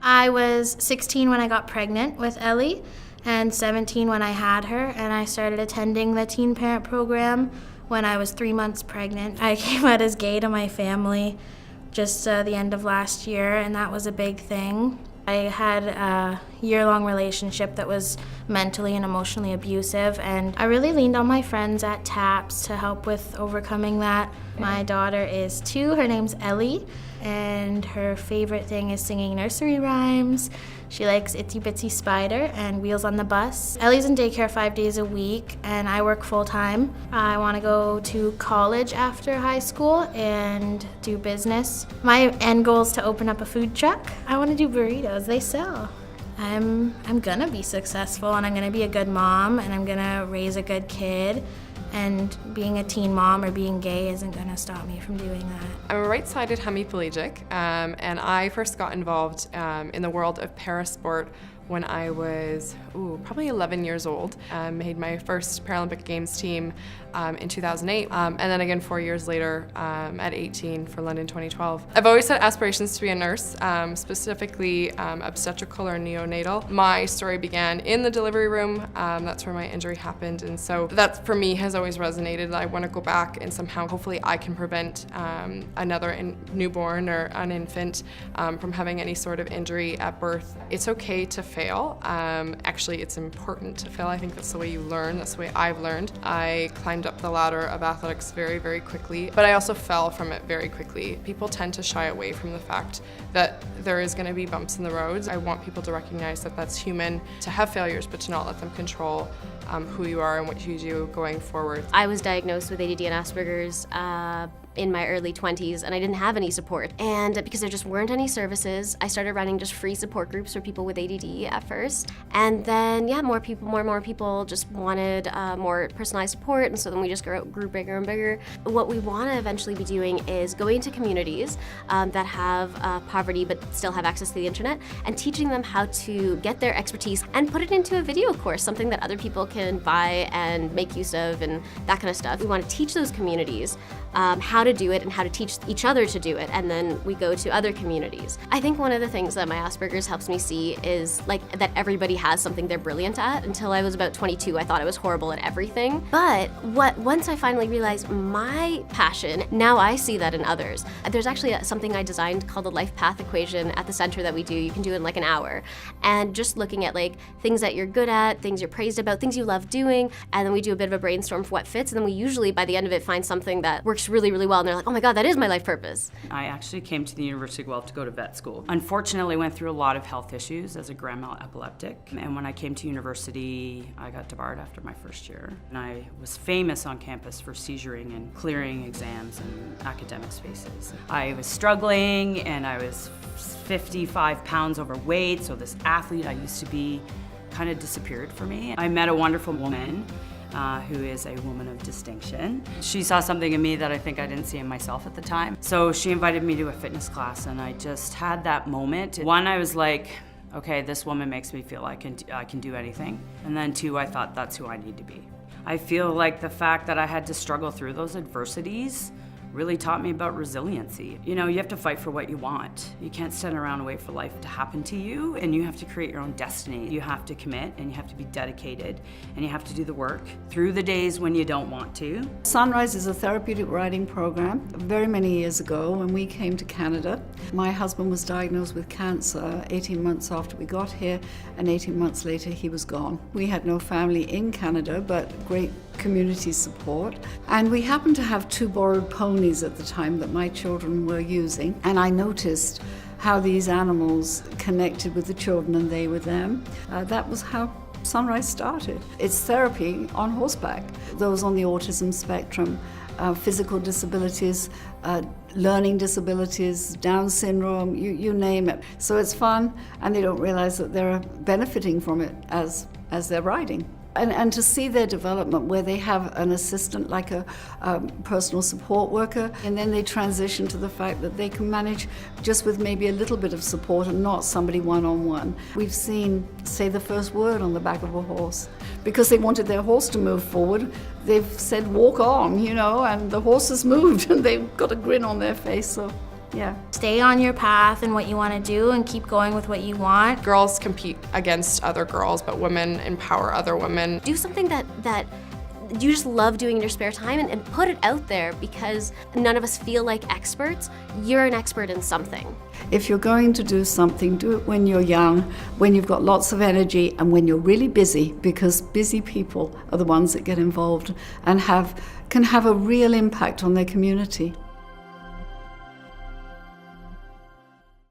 I was 16 when I got pregnant with Ellie and 17 when I had her, and I started attending the teen parent program when I was 3 months pregnant. I came out as gay to my family just the end of last year, and that was a big thing. I had a year-long relationship that was mentally and emotionally abusive, and I really leaned on my friends at TAPS to help with overcoming that. My daughter is 2, her name's Ellie, and her favorite thing is singing nursery rhymes. She likes Itsy Bitsy Spider and Wheels on the Bus. Ellie's in daycare 5 days a week, and I work full-time. I want to go to college after high school and do business. My end goal is to open up a food truck. I want to do burritos. They sell. I'm gonna be successful, and I'm gonna be a good mom, and I'm gonna raise a good kid. And being a teen mom or being gay isn't gonna stop me from doing that. I'm a right-sided hemiplegic, and I first got involved in the world of parasport when I was probably 11 years old. Made my first Paralympic Games team in 2008, and then again 4 years later at 18 for London 2012. I've always had aspirations to be a nurse, specifically obstetrical or neonatal. My story began in the delivery room. That's where my injury happened, and so that for me has always resonated. I want to go back and somehow hopefully I can prevent another newborn or an infant from having any sort of injury at birth. It's okay to fail. Actually, it's important to fail. I think that's the way you learn. That's the way I've learned. I climbed up the ladder of athletics very, very quickly, but I also fell from it very quickly. People tend to shy away from the fact that there is going to be bumps in the roads. I want people to recognize that that's human, to have failures, but to not let them control who you are and what you do going forward. I was diagnosed with ADD and Asperger's in my early 20s, and I didn't have any support. And because there just weren't any services, I started running just free support groups for people with ADD at first. And then, more and more people just wanted more personalized support, and so then we just grew bigger and bigger. What we want to eventually be doing is going into communities that have poverty but still have access to the internet, and teaching them how to get their expertise and put it into a video course, something that other people can buy and make use of and that kind of stuff. We want to teach those communities how to do it and how to teach each other to do it, and then we go to other communities. I think one of the things that my Asperger's helps me see is that everybody has something they're brilliant at. Until I was about 22, I thought I was horrible at everything. But once I finally realized my passion, now I see that in others. There's actually something I designed called the life path equation at the center that we do. You can do it in like an hour. And just looking at things that you're good at, things you're praised about, things you love doing, and then we do a bit of a brainstorm for what fits, and then we usually by the end of it find something that works really, really well, and they're like, oh my God, that is my life purpose. I actually came to the University of Guelph to go to vet school. Unfortunately, I went through a lot of health issues as a grand mal epileptic, and when I came to university, I got debarred after my first year. And I was famous on campus for seizuring and clearing exams in academic spaces. I was struggling, and I was 55 pounds overweight, so this athlete I used to be kind of disappeared for me. I met a wonderful woman who is a woman of distinction. She saw something in me that I think I didn't see in myself at the time. So she invited me to a fitness class, and I just had that moment. One, I was like, okay, this woman makes me feel I can do anything. And then two, I thought that's who I need to be. I feel like the fact that I had to struggle through those adversities really taught me about resiliency. You know, you have to fight for what you want. You can't stand around and wait for life to happen to you, and you have to create your own destiny. You have to commit, and you have to be dedicated, and you have to do the work through the days when you don't want to. Sunrise is a therapeutic riding program. Very many years ago, when we came to Canada, my husband was diagnosed with cancer 18 months after we got here, and 18 months later he was gone. We had no family in Canada, but great community support. And we happened to have 2 borrowed ponies at the time that my children were using. And I noticed how these animals connected with the children and they with them. That was how Sunrise started. It's therapy on horseback. Those on the autism spectrum, physical disabilities, learning disabilities, Down syndrome, you name it. So it's fun, and they don't realize that they're benefiting from it as they're riding. And to see their development where they have an assistant like a personal support worker, and then they transition to the fact that they can manage just with maybe a little bit of support and not somebody one-on-one. We've seen say the first word on the back of a horse. Because they wanted their horse to move forward, they've said walk on, and the horse has moved and they've got a grin on their face. So Yeah. Stay on your path and what you want to do and keep going with what you want. Girls compete against other girls, but women empower other women. Do something that you just love doing in your spare time and put it out there, because none of us feel like experts. You're an expert in something. If you're going to do something, do it when you're young, when you've got lots of energy, and when you're really busy, because busy people are the ones that get involved and can have a real impact on their community.